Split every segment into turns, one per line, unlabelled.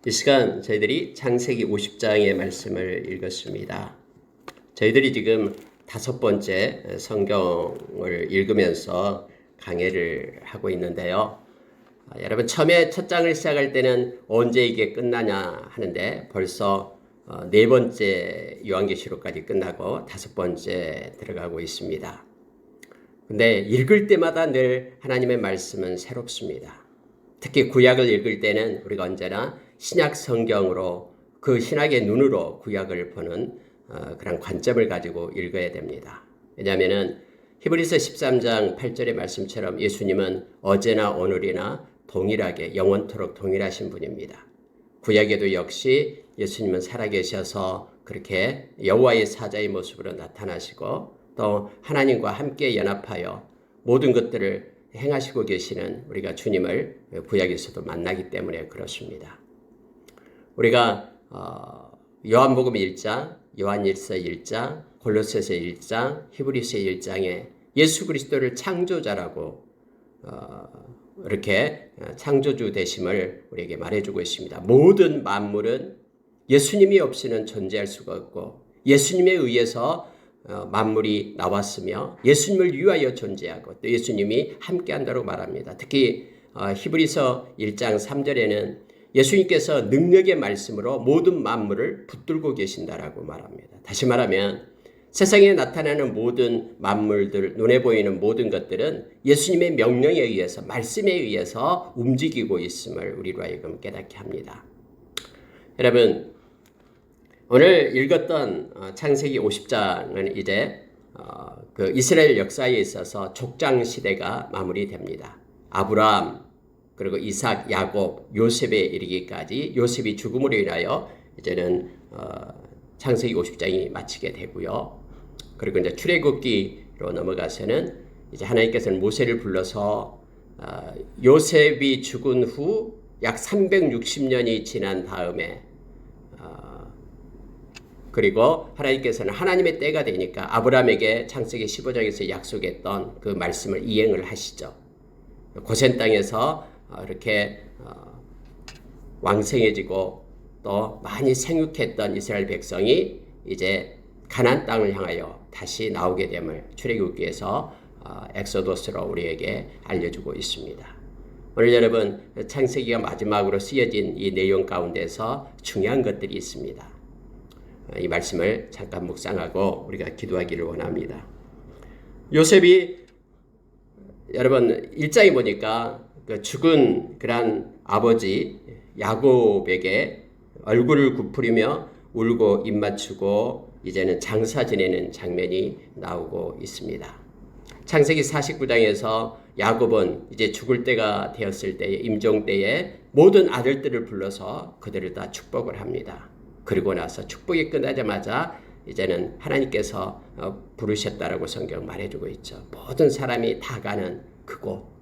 이 시간 저희들이 창세기 50장의 말씀을 읽었습니다. 저희들이 지금 5번째 성경을 읽으면서 강해를 하고 있는데요. 여러분 처음에 첫 장을 시작할 때는 언제 이게 끝나냐 하는데 벌써 4번째 요한계시록까지 끝나고 5번째 들어가고 있습니다. 근데 읽을 때마다 늘 하나님의 말씀은 새롭습니다. 특히 구약을 읽을 때는 우리가 언제나 신약 성경으로 그 신약의 눈으로 구약을 보는 그런 관점을 가지고 읽어야 됩니다. 왜냐하면 히브리서 13장 8절의 말씀처럼 예수님은 어제나 오늘이나 동일하게 영원토록 동일하신 분입니다. 구약에도 역시 예수님은 살아계셔서 그렇게 여호와의 사자의 모습으로 나타나시고 또 하나님과 함께 연합하여 모든 것들을 행하시고 계시는 우리가 주님을 구약에서도 만나기 때문에 그렇습니다. 우리가 요한복음 1장, 요한일서 1장, 골로새서 1장, 히브리서 1장에 예수 그리스도를 창조자라고 이렇게 창조주 되심을 우리에게 말해주고 있습니다. 모든 만물은 예수님이 없이는 존재할 수가 없고 예수님에 의해서 만물이 나왔으며 예수님을 위하여 존재하고 또 예수님이 함께한다고 말합니다. 특히 히브리서 1장 3절에는 예수님께서 능력의 말씀으로 모든 만물을 붙들고 계신다라고 말합니다. 다시 말하면 세상에 나타나는 모든 만물들, 눈에 보이는 모든 것들은 예수님의 명령에 의해서 말씀에 의해서 움직이고 있음을 우리로 하여금 깨닫게 합니다. 여러분 오늘 읽었던 창세기 50장은 이제 그 이스라엘 역사에 있어서 족장 시대가 마무리됩니다. 아브라함 그리고 이삭, 야곱, 요셉에 이르기까지 요셉이 죽음으로 인하여 이제는 창세기 50장이 마치게 되고요. 그리고 이제 출애굽기로 넘어가서는 이제 하나님께서는 모세를 불러서 요셉이 죽은 후 약 360년이 지난 다음에 그리고 하나님께서는 하나님의 때가 되니까 아브라함에게 창세기 15장에서 약속했던 그 말씀을 이행을 하시죠. 고센 땅에서 이렇게 왕성해지고 또 많이 생육했던 이스라엘 백성이 이제 가나안 땅을 향하여 다시 나오게 됨을 출애굽기에서 엑소더스로 우리에게 알려주고 있습니다. 오늘 여러분 창세기가 마지막으로 쓰여진 이 내용 가운데서 중요한 것들이 있습니다. 이 말씀을 잠깐 묵상하고 우리가 기도하기를 원합니다. 요셉이 여러분 1장에 보니까 그 죽은 그런 아버지 야곱에게 얼굴을 굽으리며 울고 입 맞추고 이제는 장사 지내는 장면이 나오고 있습니다. 창세기 49장에서 야곱은 이제 죽을 때가 되었을 때에 임종 때에 모든 아들들을 불러서 그들을 다 축복을 합니다. 그리고 나서 축복이 끝나자마자 이제는 하나님께서 부르셨다라고 성경 말해주고 있죠. 모든 사람이 다 가는 그곳.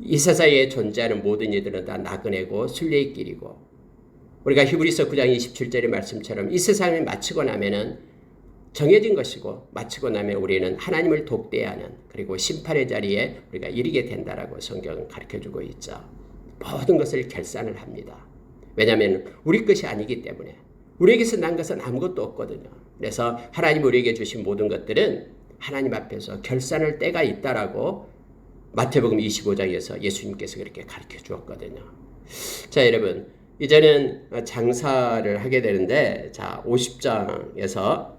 이 세상에 존재하는 모든 이들은 다 나그네고 순례의 길이고 우리가 히브리서 9장 27절의 말씀처럼 이 세상을 마치고 나면은 정해진 것이고 마치고 나면 우리는 하나님을 독대해야 하는 그리고 심판의 자리에 우리가 이르게 된다라고 성경은 가르쳐주고 있죠. 모든 것을 결산을 합니다. 왜냐하면 우리 것이 아니기 때문에 우리에게서 난 것은 아무것도 없거든요. 그래서 하나님 우리에게 주신 모든 것들은 하나님 앞에서 결산할 때가 있다라고 마태복음 25장에서 예수님께서 그렇게 가르쳐 주었거든요. 자 여러분 이제는 장사를 하게 되는데 자 50장에서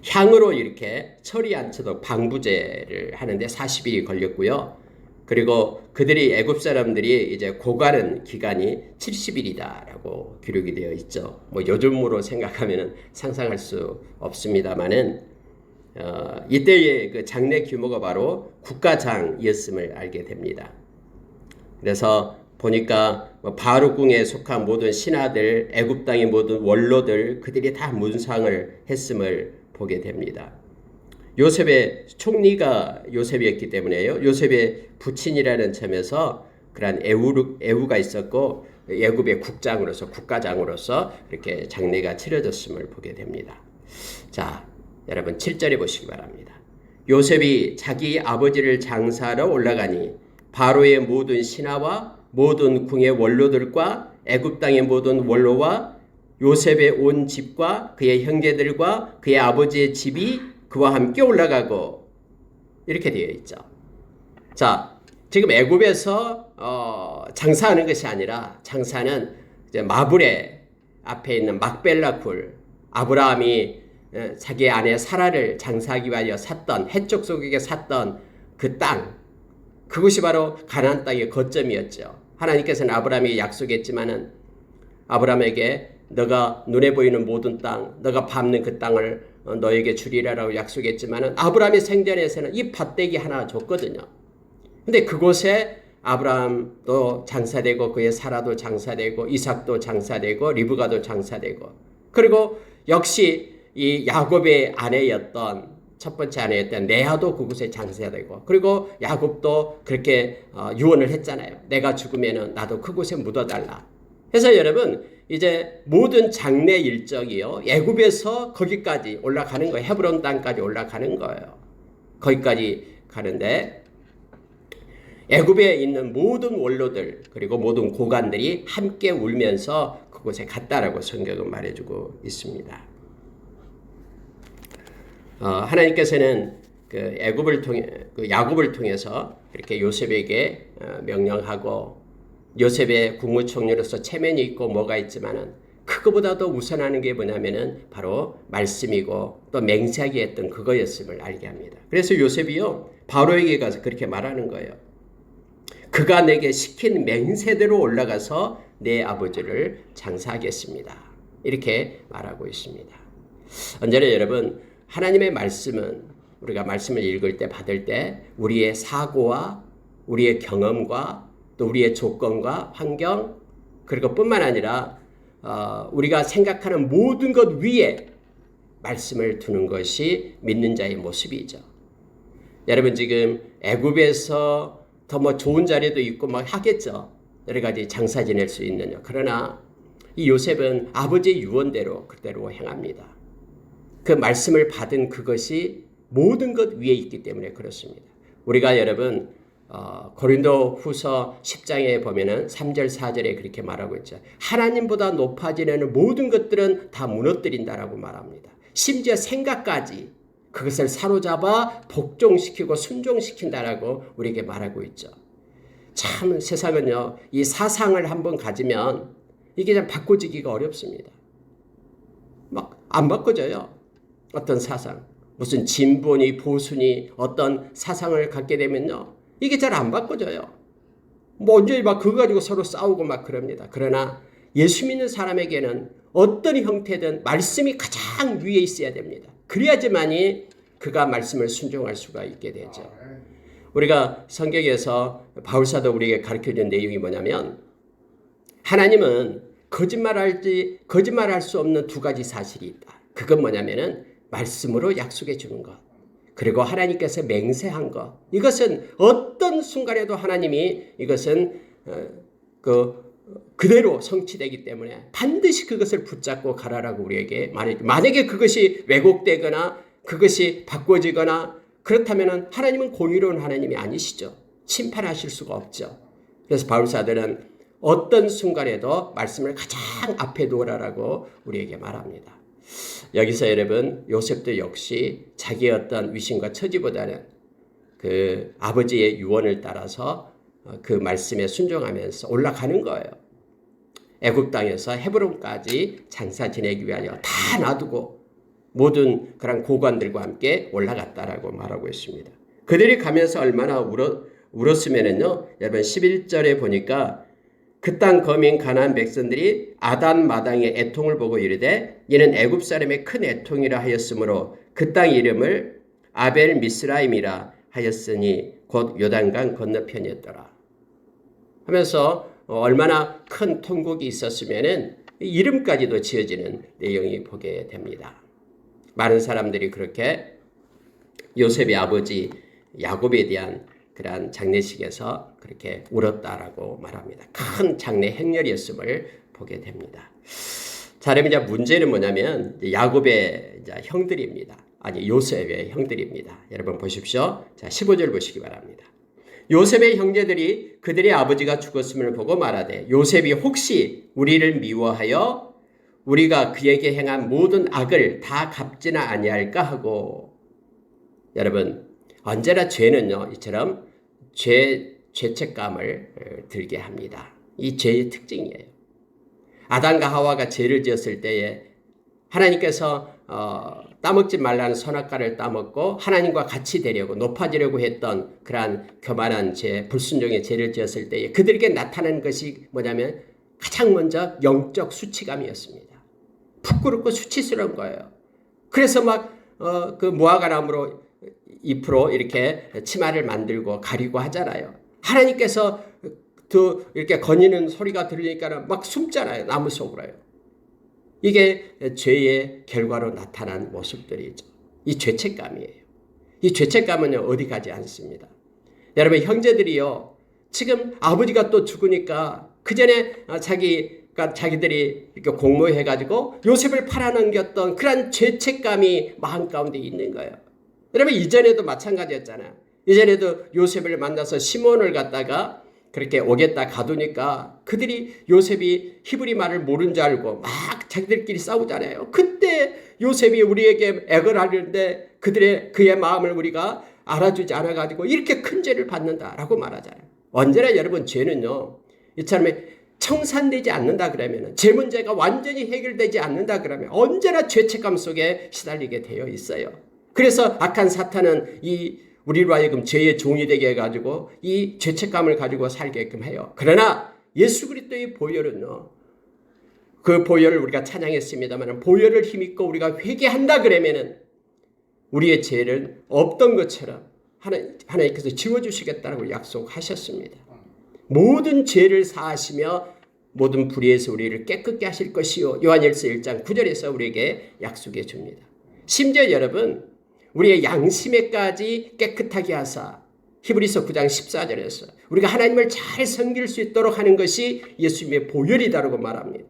향으로 이렇게 철이 안 쳐도 방부제를 하는데 40일이 걸렸고요. 그리고 그들이 애굽 사람들이 이제 고가는 기간이 70일이다라고 기록이 되어 있죠. 뭐 요즘으로 생각하면은 상상할 수 없습니다만은 이때의 그 장례 규모가 바로 국가장이었음을 알게 됩니다. 그래서 보니까 바룩궁에 속한 모든 신하들, 애굽 땅의 모든 원로들 그들이 다 문상을 했음을 보게 됩니다. 요셉의 총리가 요셉이었기 때문에요. 요셉의 부친이라는 점에서 그러한 애우가 있었고 애굽의 국장으로서 국가장으로서 이렇게 장례가 치러졌음을 보게 됩니다. 자, 여러분 7절에 보시기 바랍니다. 요셉이 자기 아버지를 장사하러 올라가니 바로의 모든 신하와 모든 궁의 원로들과 애굽 땅의 모든 원로와 요셉의 온 집과 그의 형제들과 그의 아버지의 집이 그와 함께 올라가고 이렇게 되어 있죠. 자, 지금 애굽에서 장사하는 것이 아니라 장사는 이제 마브레 앞에 있는 막벨라 굴, 아브라함이 자기 아내 사라를 장사하기 위하여 샀던 해쪽 속에게 샀던 그 땅, 그것이 바로 가나안 땅의 거점이었죠. 하나님께서는 아브라함에게 약속했지만은 아브라함에게 너가 눈에 보이는 모든 땅, 너가 밟는 그 땅을 너에게 주리라라고 약속했지만은 아브라함의 생전에서는 이 밭대기 하나 줬거든요. 근데 그곳에 아브라함도 장사되고 그의 사라도 장사되고 이삭도 장사되고 리브가도 장사되고 그리고 역시 이 야곱의 아내였던 첫 번째 아내였던 레아도 그곳에 장사되고 그리고 야곱도 그렇게 유언을 했잖아요. 내가 죽으면은 나도 그곳에 묻어달라. 그래서 여러분 이제 모든 장례 일정이요 애굽에서 거기까지 올라가는 거예요. 헤브론 땅까지 올라가는 거예요. 거기까지 가는데 애굽에 있는 모든 원로들 그리고 모든 고관들이 함께 울면서 그곳에 갔다라고 성경은 말해주고 있습니다. 하나님께서는 그 애굽을 통해 그 야곱을 통해서 이렇게 요셉에게 명령하고 요셉의 국무총리로서 체면이 있고 뭐가 있지만은 그거보다도 우선하는 게 뭐냐면은 바로 말씀이고 또 맹세하게 했던 그거였음을 알게 합니다. 그래서 요셉이요 바로에게 가서 그렇게 말하는 거예요. 그가 내게 시킨 맹세대로 올라가서 내 아버지를 장사하겠습니다. 이렇게 말하고 있습니다. 언제나 여러분 하나님의 말씀은 우리가 말씀을 읽을 때 받을 때 우리의 사고와 우리의 경험과 또 우리의 조건과 환경 그리고 뿐만 아니라 우리가 생각하는 모든 것 위에 말씀을 두는 것이 믿는 자의 모습이죠. 여러분 지금 애굽에서 더 뭐 좋은 자리도 있고 막 하겠죠. 여러 가지 장사 지낼 수 있는. 그러나 이 요셉은 아버지의 유언대로 그대로 행합니다. 그 말씀을 받은 그것이 모든 것 위에 있기 때문에 그렇습니다. 우리가 여러분 고린도 후서 10장에 보면은 3절 4절에 그렇게 말하고 있죠. 하나님보다 높아지는 모든 것들은 다 무너뜨린다라고 말합니다. 심지어 생각까지 그것을 사로잡아 복종시키고 순종시킨다라고 우리에게 말하고 있죠. 참 세상은요. 이 사상을 한번 가지면 이게 좀 바꿔지기가 어렵습니다. 막 안 바꿔져요. 어떤 사상. 무슨 진보니 보수니 어떤 사상을 갖게 되면요. 이게 잘 안 바꿔져요. 먼저 막 그거 가지고 서로 싸우고 막 그럽니다. 그러나 예수 믿는 사람에게는 어떤 형태든 말씀이 가장 위에 있어야 됩니다. 그래야지만이 그가 말씀을 순종할 수가 있게 되죠. 우리가 성경에서 바울사도 우리에게 가르쳐준 내용이 뭐냐면 하나님은 거짓말할 수 없는 두 가지 사실이 있다. 그건 뭐냐면은 말씀으로 약속해 주는 것. 그리고 하나님께서 맹세한 것. 이것은 어떤 순간에도 하나님이 이것은 그대로 성취되기 때문에 반드시 그것을 붙잡고 가라라고 우리에게 말해줘. 만약에 그것이 왜곡되거나 그것이 바꿔지거나 그렇다면 하나님은 공의로운 하나님이 아니시죠. 심판하실 수가 없죠. 그래서 바울사들은 어떤 순간에도 말씀을 가장 앞에 두라라고 우리에게 말합니다. 여기서 여러분 요셉도 역시 자기의 어떤 위신과 처지보다는 그 아버지의 유언을 따라서 그 말씀에 순종하면서 올라가는 거예요. 애굽 땅에서 헤브론까지 장사 지내기 위하여 다 놔두고 모든 그런 고관들과 함께 올라갔다라고 말하고 있습니다. 그들이 가면서 얼마나 울었으면은요. 여러분 11절에 보니까 그 땅 거민 가나안 백성들이 아단 마당의 애통을 보고 이르되 이는 애굽 사람의 큰 애통이라 하였으므로 그 땅 이름을 아벨 미스라임이라 하였으니 곧 요단강 건너편이었더라. 하면서 얼마나 큰 통곡이 있었으면은 이름까지도 지어지는 내용이 보게 됩니다. 많은 사람들이 그렇게 요셉의 아버지 야곱에 대한 그러한 장례식에서 그렇게 울었다라고 말합니다. 큰 장례 행렬이었음을 보게 됩니다. 자, 그럼 이제 문제는 뭐냐면 야곱의 이제 형들입니다. 아니 요셉의 형들입니다. 여러분 보십시오. 자, 15절 보시기 바랍니다. 요셉의 형제들이 그들의 아버지가 죽었음을 보고 말하되 요셉이 혹시 우리를 미워하여 우리가 그에게 행한 모든 악을 다 갚지는 아니할까 하고. 여러분, 언제나 죄는요, 이처럼 죄책감을 들게 합니다. 이 죄의 특징이에요. 아담과 하와가 죄를 지었을 때에 하나님께서 따먹지 말라는 선악과를 따먹고 하나님과 같이 되려고 높아지려고 했던 그러한 교만한 죄, 불순종의 죄를 지었을 때에 그들에게 나타나는 것이 뭐냐면 가장 먼저 영적 수치감이었습니다. 부끄럽고 수치스러운 거예요. 그래서 막 그 무화과나무로 잎으로 이렇게 치마를 만들고 가리고 하잖아요. 하나님께서 이렇게 거니는 소리가 들리니까 막 숨잖아요. 나무 속으로요. 이게 죄의 결과로 나타난 모습들이죠. 이 죄책감이에요. 이 죄책감은요, 어디 가지 않습니다. 여러분, 형제들이요, 지금 아버지가 또 죽으니까 그 전에 자기들이 이렇게 공모해가지고 요셉을 팔아넘겼던 그런 죄책감이 마음 가운데 있는 거예요. 여러분, 이전에도 마찬가지였잖아요. 이전에도 요셉을 만나서 시몬을 갖다가 그렇게 오겠다 가두니까 그들이 요셉이 히브리 말을 모르는 줄 알고 막 자기들끼리 싸우잖아요. 그때 요셉이 우리에게 액을 하는데 그의 마음을 우리가 알아주지 않아가지고 이렇게 큰 죄를 받는다라고 말하잖아요. 언제나 여러분, 죄는요, 이처럼 청산되지 않는다 그러면, 죄 문제가 완전히 해결되지 않는다 그러면 언제나 죄책감 속에 시달리게 되어 있어요. 그래서 악한 사탄은 우리로 하여금 죄의 종이 되게 해가지고 이 죄책감을 가지고 살게끔 해요. 그러나 예수 그리스도의 보혈은요, 그 보혈을 우리가 찬양했습니다만 보혈을 힘입고 우리가 회개한다 그러면은 우리의 죄는 없던 것처럼 하나님께서 지워주시겠다고 약속하셨습니다. 모든 죄를 사하시며 모든 불의에서 우리를 깨끗게 하실 것이요, 요한일서 1장 9절에서 우리에게 약속해 줍니다. 심지어 여러분, 우리의 양심에까지 깨끗하게 하사 히브리서 9장 14절에서 우리가 하나님을 잘 섬길 수 있도록 하는 것이 예수님의 보혈이다라고 말합니다.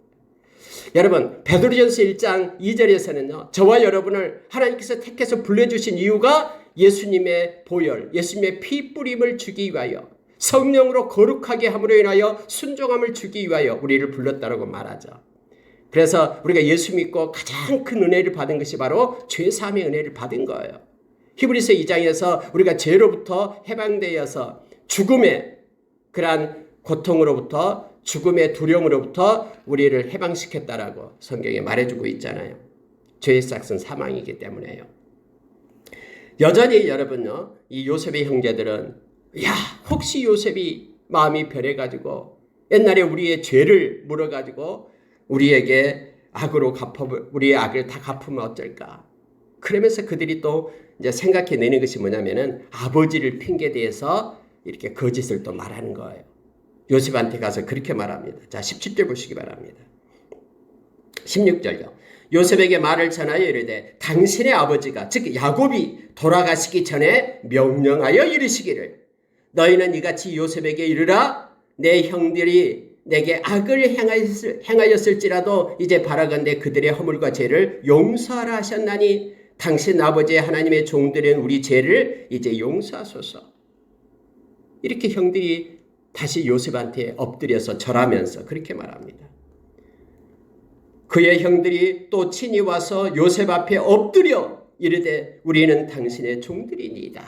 여러분, 베드로전서 1장 2절에서는요, 저와 여러분을 하나님께서 택해서 불러주신 이유가 예수님의 보혈, 예수님의 피 뿌림을 주기 위하여, 성령으로 거룩하게 함으로 인하여 순종함을 주기 위하여 우리를 불렀다라고 말하죠. 그래서 우리가 예수 믿고 가장 큰 은혜를 받은 것이 바로 죄사함의 은혜를 받은 거예요. 히브리서 2장에서 우리가 죄로부터 해방되어서 죽음의 그러한 고통으로부터, 죽음의 두려움으로부터 우리를 해방시켰다라고 성경에 말해주고 있잖아요. 죄의 싹은 사망이기 때문에요. 여전히 여러분요, 이 요셉의 형제들은 혹시 요셉이 마음이 변해가지고 옛날에 우리의 죄를 물어가지고 우리에게 우리의 악을 다 갚으면 어쩔까? 그러면서 그들이 또 이제 생각해내는 것이 뭐냐면은 아버지를 핑계대서 이렇게 거짓을 또 말하는 거예요. 요셉한테 가서 그렇게 말합니다. 자, 17절 보시기 바랍니다. 16절요. 요셉에게 말을 전하여 이르되 당신의 아버지가 즉 야곱이 돌아가시기 전에 명령하여 이르시기를 너희는 이같이 요셉에게 이르라 내 형들이 내게 악을 행하였을지라도 이제 바라건대 그들의 허물과 죄를 용서하라 하셨나니 당신 아버지의 하나님의 종들은 우리 죄를 이제 용서하소서. 이렇게 형들이 다시 요셉한테 엎드려서 절하면서 그렇게 말합니다. 그의 형들이 또 친히 와서 요셉 앞에 엎드려 이르되 우리는 당신의 종들이니이다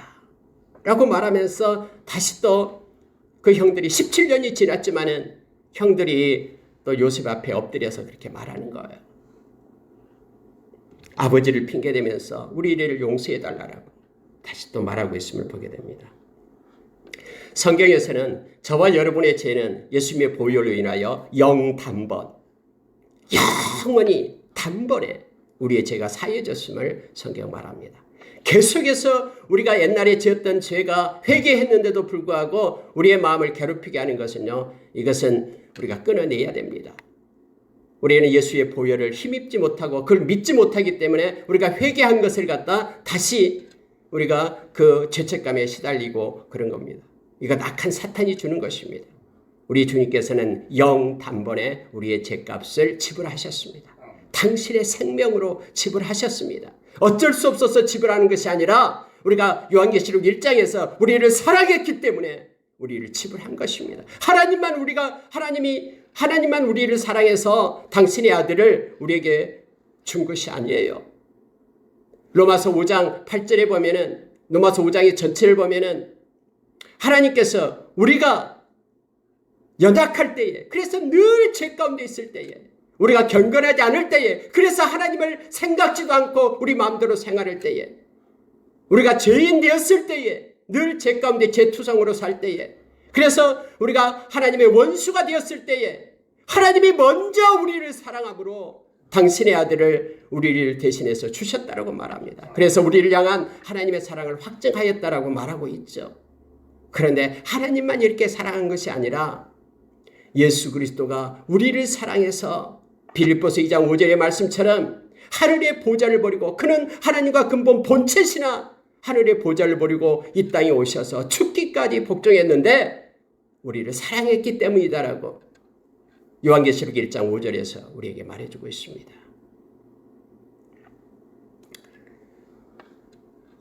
라고 말하면서 다시 또 그 형들이 17년이 지났지만은 형들이 또 요셉 앞에 엎드려서 그렇게 말하는 거예요. 아버지를 핑계대면서 우리를 용서해달라고 다시 또 말하고 있음을 보게 됩니다. 성경에서는 저와 여러분의 죄는 예수님의 보혈로 인하여 영단번, 영원히 단번에 우리의 죄가 사해졌음을 성경 말합니다. 계속해서 우리가 옛날에 지었던 죄가 회개했는데도 불구하고 우리의 마음을 괴롭히게 하는 것은요, 이것은 우리가 끊어내야 됩니다. 우리는 예수의 보혈을 힘입지 못하고 그걸 믿지 못하기 때문에 우리가 회개한 것을 갖다 다시 우리가 그 죄책감에 시달리고 그런 겁니다. 이건 악한 사탄이 주는 것입니다. 우리 주님께서는 영단번에 우리의 죄값을 지불하셨습니다. 당신의 생명으로 지불하셨습니다. 어쩔 수 없어서 지불하는 것이 아니라 우리가 요한계시록 1장에서 우리를 사랑했기 때문에 우리를 지불한 것입니다. 하나님만 우리를 사랑해서 당신의 아들을 우리에게 준 것이 아니에요. 로마서 5장 8절에 보면은, 로마서 5장의 전체를 보면은 하나님께서 우리가 연약할 때에, 그래서 늘 죄 가운데 있을 때에, 우리가 경건하지 않을 때에, 그래서 하나님을 생각지도 않고 우리 마음대로 생활할 때에, 우리가 죄인 되었을 때에, 늘 죄 가운데 죄투성으로 살 때에, 그래서 우리가 하나님의 원수가 되었을 때에 하나님이 먼저 우리를 사랑함으로 당신의 아들을 우리를 대신해서 주셨다라고 말합니다. 그래서 우리를 향한 하나님의 사랑을 확증하였다라고 말하고 있죠. 그런데 하나님만 이렇게 사랑한 것이 아니라 예수 그리스도가 우리를 사랑해서 빌립보서 2장 5절의 말씀처럼 하늘의 보좌를 버리고, 그는 하나님과 근본 본체시나 하늘의 보좌를 버리고 이 땅에 오셔서 죽기까지 복종했는데 우리를 사랑했기 때문이다라고 요한계시록 1장 5절에서 우리에게 말해주고 있습니다.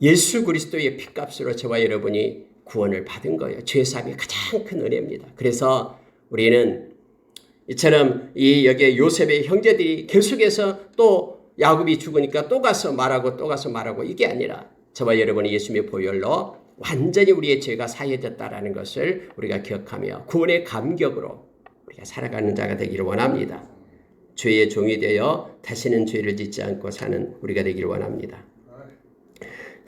예수 그리스도의 피값으로 저와 여러분이 구원을 받은 거예요. 죄사함이 가장 큰 은혜입니다. 그래서 우리는 이처럼 여기에 요셉의 형제들이 계속해서 또 야곱이 죽으니까 또 가서 말하고 이게 아니라 저와 여러분이 예수님의 보혈로 완전히 우리의 죄가 사해졌다라는 것을 우리가 기억하며 구원의 감격으로 우리가 살아가는 자가 되기를 원합니다. 죄의 종이 되어 다시는 죄를 짓지 않고 사는 우리가 되기를 원합니다.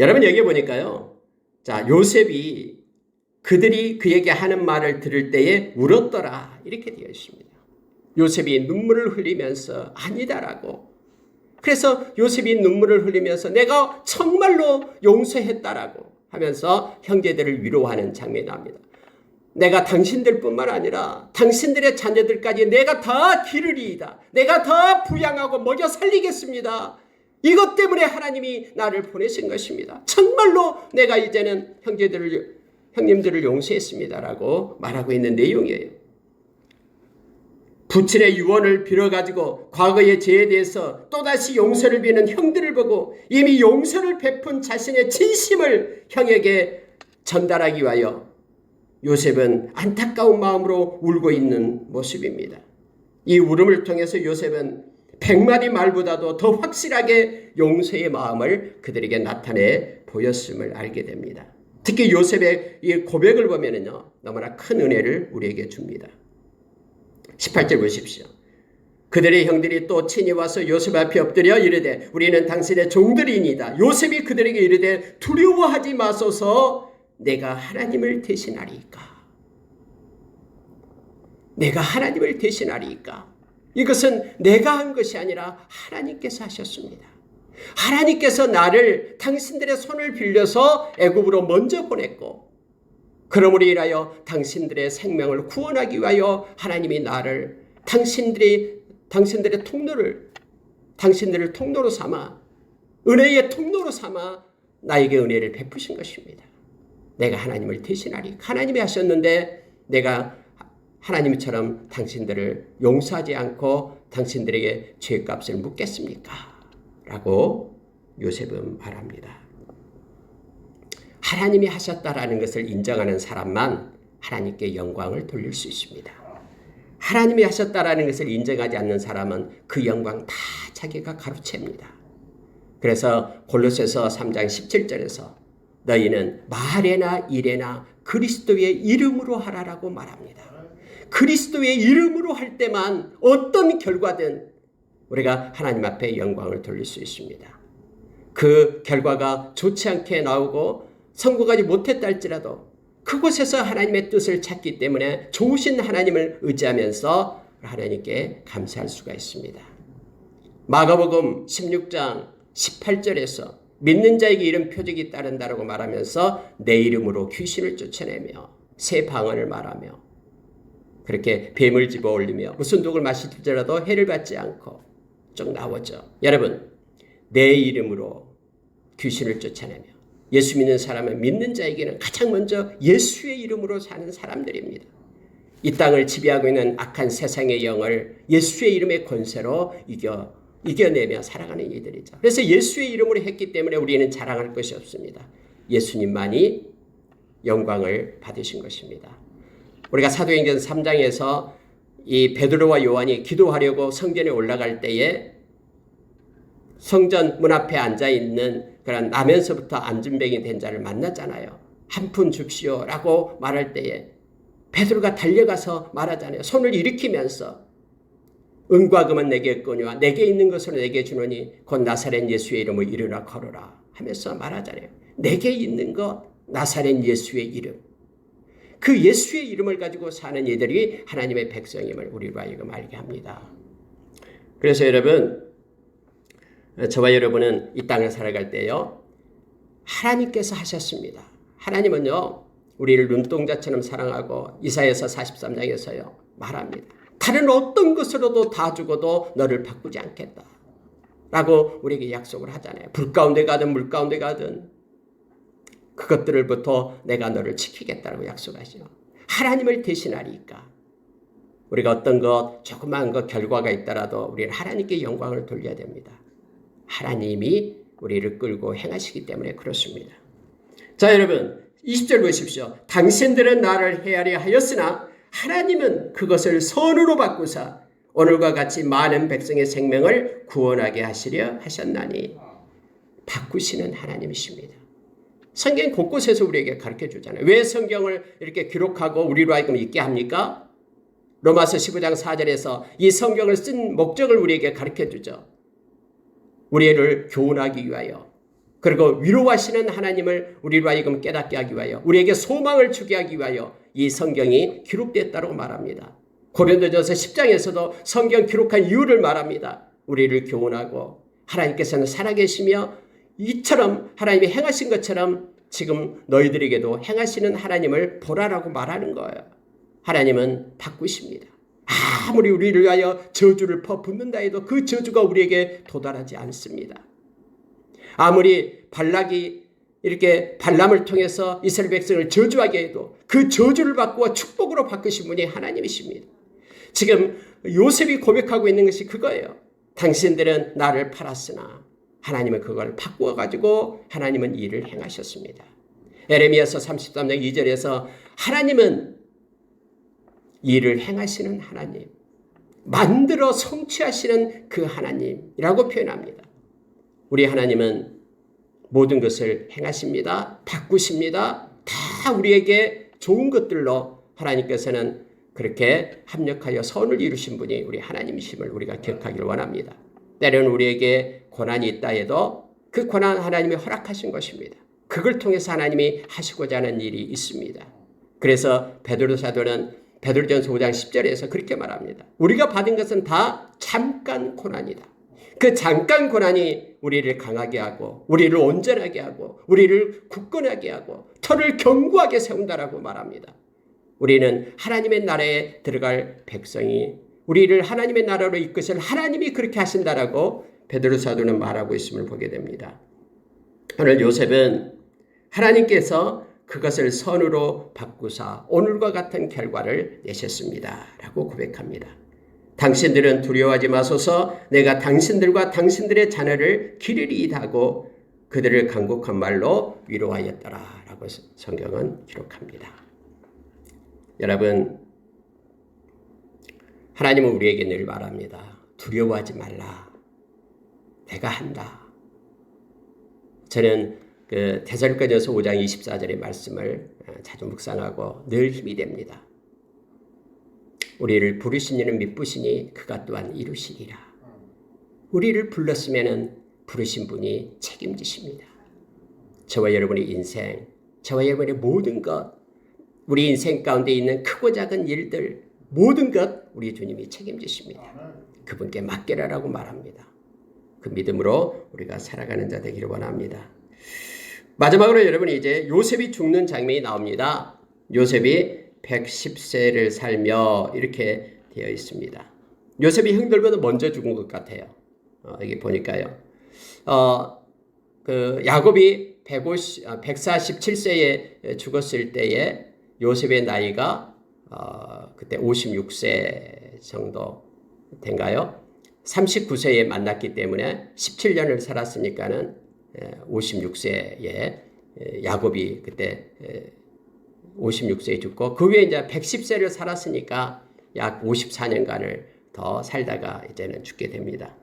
여러분 여기 보니까요. 자, 요셉이 그들이 그에게 하는 말을 들을 때에 울었더라 이렇게 되어 있습니다. 요셉이 눈물을 흘리면서 아니다라고. 그래서 요셉이 눈물을 흘리면서 내가 정말로 용서했다라고 하면서 형제들을 위로하는 장면이 나옵니다. 내가 당신들뿐만 아니라 당신들의 자녀들까지 내가 다 기르리이다. 내가 다 부양하고 먹여 살리겠습니다. 이것 때문에 하나님이 나를 보내신 것입니다. 정말로 내가 이제는 형님들을 용서했습니다라고 말하고 있는 내용이에요. 부친의 유언을 빌어가지고 과거의 죄에 대해서 또다시 용서를 비는 형들을 보고 이미 용서를 베푼 자신의 진심을 형에게 전달하기 위하여 요셉은 안타까운 마음으로 울고 있는 모습입니다. 이 울음을 통해서 요셉은 100마디 말보다도 더 확실하게 용서의 마음을 그들에게 나타내 보였음을 알게 됩니다. 특히 요셉의 이 고백을 보면은요, 너무나 큰 은혜를 우리에게 줍니다. 18절 보십시오. 그들의 형들이 또 친히 와서 요셉 앞에 엎드려 이르되 우리는 당신의 종들이니이다. 요셉이 그들에게 이르되 두려워하지 마소서 내가 하나님을 대신하리이까. 내가 하나님을 대신하리이까. 이것은 내가 한 것이 아니라 하나님께서 하셨습니다. 하나님께서 나를 당신들의 손을 빌려서 애굽으로 먼저 보냈고 그러므로 인하여 당신들의 생명을 구원하기 위하여 하나님이 나를 당신들의 통로로 삼아 은혜의 통로로 삼아 나에게 은혜를 베푸신 것입니다. 내가 하나님을 대신하리. 하나님이 하셨는데 내가 하나님처럼 당신들을 용서하지 않고 당신들에게 죄값을 묻겠습니까? 라고 요셉은 말합니다. 하나님이 하셨다라는 것을 인정하는 사람만 하나님께 영광을 돌릴 수 있습니다. 하나님이 하셨다라는 것을 인정하지 않는 사람은 그 영광 다 자기가 가로챕니다. 그래서 골로새서 3장 17절에서 너희는 말에나 일에나 그리스도의 이름으로 하라라고 말합니다. 그리스도의 이름으로 할 때만 어떤 결과든 우리가 하나님 앞에 영광을 돌릴 수 있습니다. 그 결과가 좋지 않게 나오고 성공하지 못했다 할지라도 그곳에서 하나님의 뜻을 찾기 때문에 좋으신 하나님을 의지하면서 하나님께 감사할 수가 있습니다. 마가복음 16장 18절에서 믿는 자에게 이런 표적이 따른다라고 말하면서 내 이름으로 귀신을 쫓아내며 새 방언을 말하며 그렇게 뱀을 집어 올리며 무슨 독을 마실지라도 해를 받지 않고 쭉 나오죠. 여러분, 내 이름으로 귀신을 쫓아내며 예수 믿는 사람은 믿는 자에게는 가장 먼저 예수의 이름으로 사는 사람들입니다. 이 땅을 지배하고 있는 악한 세상의 영을 예수의 이름의 권세로 이겨내며 살아가는 이들이죠. 그래서 예수의 이름으로 했기 때문에 우리는 자랑할 것이 없습니다. 예수님만이 영광을 받으신 것입니다. 우리가 사도행전 3장에서 이 베드로와 요한이 기도하려고 성전에 올라갈 때에 성전 문 앞에 앉아있는 그런 나면서부터 안진뱅이 된 자를 만났잖아요. 한 푼 줍시오라고 말할 때에 베드로가 달려가서 말하잖아요. 손을 일으키면서 은과 금은 내게 있거니와 내게 있는 것으로 내게 주노니 곧 나사렛 예수의 이름으로 일어나 걸어라 하면서 말하잖아요. 내게 있는 것 나사렛 예수의 이름. 그 예수의 이름을 가지고 사는 이들이 하나님의 백성임을 우리로 하여금 알게 합니다. 그래서 여러분, 저와 여러분은 이 땅을 살아갈 때요, 하나님께서 하셨습니다. 하나님은요, 우리를 눈동자처럼 사랑하고 이사야서 43장에서요 말합니다. 다른 어떤 것으로도 다 주고도 너를 바꾸지 않겠다 라고 우리에게 약속을 하잖아요. 불 가운데 가든 물 가운데 가든 그것들을부터 내가 너를 지키겠다라고 약속하시죠. 하나님을 대신하리까 우리가 어떤 것 조그마한 것 결과가 있더라도 우리는 하나님께 영광을 돌려야 됩니다. 하나님이 우리를 끌고 행하시기 때문에 그렇습니다. 자, 여러분 20절 보십시오. 당신들은 나를 헤아려 하였으나 하나님은 그것을 선으로 바꾸사 오늘과 같이 많은 백성의 생명을 구원하게 하시려 하셨나니. 바꾸시는 하나님이십니다. 성경 곳곳에서 우리에게 가르쳐 주잖아요. 왜 성경을 이렇게 기록하고 우리로 하여금 읽게 합니까? 로마서 15장 4절에서 이 성경을 쓴 목적을 우리에게 가르쳐 주죠. 우리를 교훈하기 위하여, 그리고 위로하시는 하나님을 우리로 하여금 깨닫게 하기 위하여, 우리에게 소망을 주게 하기 위하여 이 성경이 기록됐다고 말합니다. 고린도전서 10장에서도 성경 기록한 이유를 말합니다. 우리를 교훈하고 하나님께서는 살아계시며 이처럼 하나님이 행하신 것처럼 지금 너희들에게도 행하시는 하나님을 보라라고 말하는 거예요. 하나님은 바꾸십니다. 아무리 우리를 위하여 저주를 퍼붓는다 해도 그 저주가 우리에게 도달하지 않습니다. 아무리 발락이 이렇게 발람을 통해서 이스라엘 백성을 저주하게 해도 그 저주를 바꾸어 축복으로 바꾸신 분이 하나님이십니다. 지금 요셉이 고백하고 있는 것이 그거예요. 당신들은 나를 팔았으나 하나님은 그걸 바꾸어 가지고 하나님은 일을 행하셨습니다. 에레미야서 33장 2절에서 하나님은 일을 행하시는 하나님, 만들어 성취하시는 그 하나님이라고 표현합니다. 우리 하나님은 모든 것을 행하십니다. 바꾸십니다. 다 우리에게 좋은 것들로 하나님께서는 그렇게 합력하여 선을 이루신 분이 우리 하나님이심을 우리가 기억하기를 원합니다. 때로는 우리에게 고난이 있다 해도 그 고난 하나님이 허락하신 것입니다. 그걸 통해서 하나님이 하시고자 하는 일이 있습니다. 그래서 베드로 사도는 베드로전서 5장 10절에서 그렇게 말합니다. 우리가 받은 것은 다 잠깐 고난이다. 그 잠깐 고난이 우리를 강하게 하고 우리를 온전하게 하고 우리를 굳건하게 하고 터를 견고하게 세운다라고 말합니다. 우리는 하나님의 나라에 들어갈 백성이, 우리를 하나님의 나라로 이끄실 하나님이 그렇게 하신다라고 베드로 사도는 말하고 있음을 보게 됩니다. 오늘 요셉은 하나님께서 그것을 선으로 바꾸사 오늘과 같은 결과를 내셨습니다 라고 고백합니다. 당신들은 두려워하지 마소서, 내가 당신들과 당신들의 자녀를 기르리이다 하고 그들을 간곡한 말로 위로하였더라 라고 성경은 기록합니다. 여러분, 하나님은 우리에게 늘 말합니다. 두려워하지 말라. 내가 한다. 저는 그 데살로니가전서 5장 24절의 말씀을 자주 묵상하고 늘 힘이 됩니다. 우리를 부르신 이는 미쁘시니 그가 또한 이루시리라. 우리를 불렀으면 부르신 분이 책임지십니다. 저와 여러분의 인생, 저와 여러분의 모든 것, 우리 인생 가운데 있는 크고 작은 일들, 모든 것 우리 주님이 책임지십니다. 그분께 맡겨라라고 말합니다. 그 믿음으로 우리가 살아가는 자 되기를 원합니다. 마지막으로 여러분, 이제 요셉이 죽는 장면이 나옵니다. 요셉이 110세를 살며 이렇게 되어 있습니다. 요셉이 형들보다 먼저 죽은 것 같아요. 여기 보니까요. 그 야곱이 147세에 죽었을 때에 요셉의 나이가 그때 56세 정도 된가요? 39세에 만났기 때문에 17년을 살았으니까는 56세에 야곱이 그때 56세에 죽고 그 후에 이제 110세를 살았으니까 약 54년간을 더 살다가 이제는 죽게 됩니다.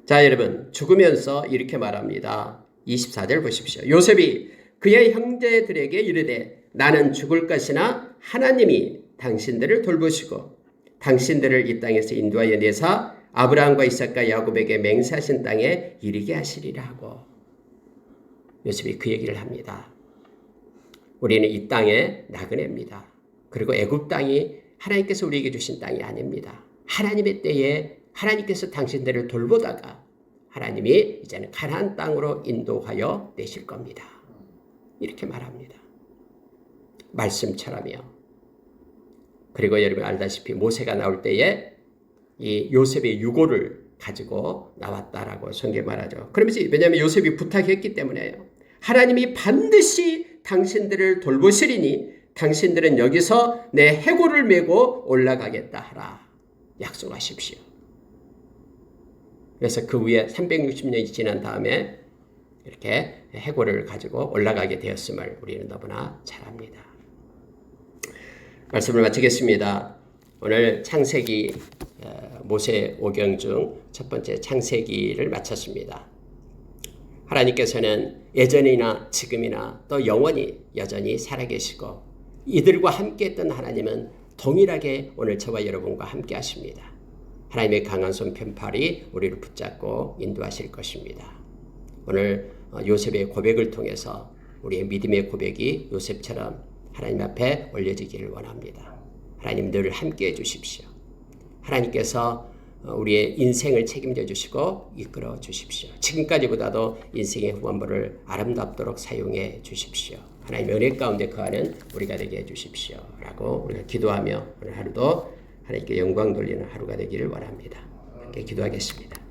자, 여러분, 죽으면서 이렇게 말합니다. 24절 보십시오. 요셉이 그의 형제들에게 이르되 나는 죽을 것이나 하나님이 당신들을 돌보시고 당신들을 이 땅에서 인도하여 내사 아브라함과 이삭과 야곱에게 맹세하신 땅에 이르게 하시리라 하고 요셉이 그 얘기를 합니다. 우리는 이 땅에 나그네입니다. 그리고 애굽 땅이 하나님께서 우리에게 주신 땅이 아닙니다. 하나님의 때에 하나님께서 당신들을 돌보다가 하나님이 이제는 가나안 땅으로 인도하여 내실 겁니다. 이렇게 말합니다. 말씀처럼요. 그리고 여러분 알다시피 모세가 나올 때에 이 요셉의 유고를 가지고 나왔다라고 성경에 말하죠. 그러면서 왜냐하면 요셉이 부탁했기 때문에요. 하나님이 반드시 당신들을 돌보시리니 당신들은 여기서 내 해골을 메고 올라가겠다 하라. 약속하십시오. 그래서 그 후에 360년이 지난 다음에 이렇게 해골을 가지고 올라가게 되었음을 우리는 너무나 잘 압니다. 말씀을 마치겠습니다. 오늘 창세기 모세 오경 중 첫 번째 창세기를 마쳤습니다. 하나님께서는 예전이나 지금이나 또 영원히 여전히 살아계시고 이들과 함께했던 하나님은 동일하게 오늘 저와 여러분과 함께 하십니다. 하나님의 강한 손 편팔이 우리를 붙잡고 인도하실 것입니다. 오늘 요셉의 고백을 통해서 우리의 믿음의 고백이 요셉처럼 하나님 앞에 올려지기를 원합니다. 하나님 늘 함께해 주십시오. 하나님께서 우리의 인생을 책임져 주시고 이끌어 주십시오. 지금까지보다도 인생의 후반부를 아름답도록 사용해 주십시오. 하나님의 은혜 가운데 거하는 우리가 되게 해 주십시오. 라고 우리가 기도하며 오늘 하루도 하나님께 영광 돌리는 하루가 되기를 원합니다. 함께 기도하겠습니다.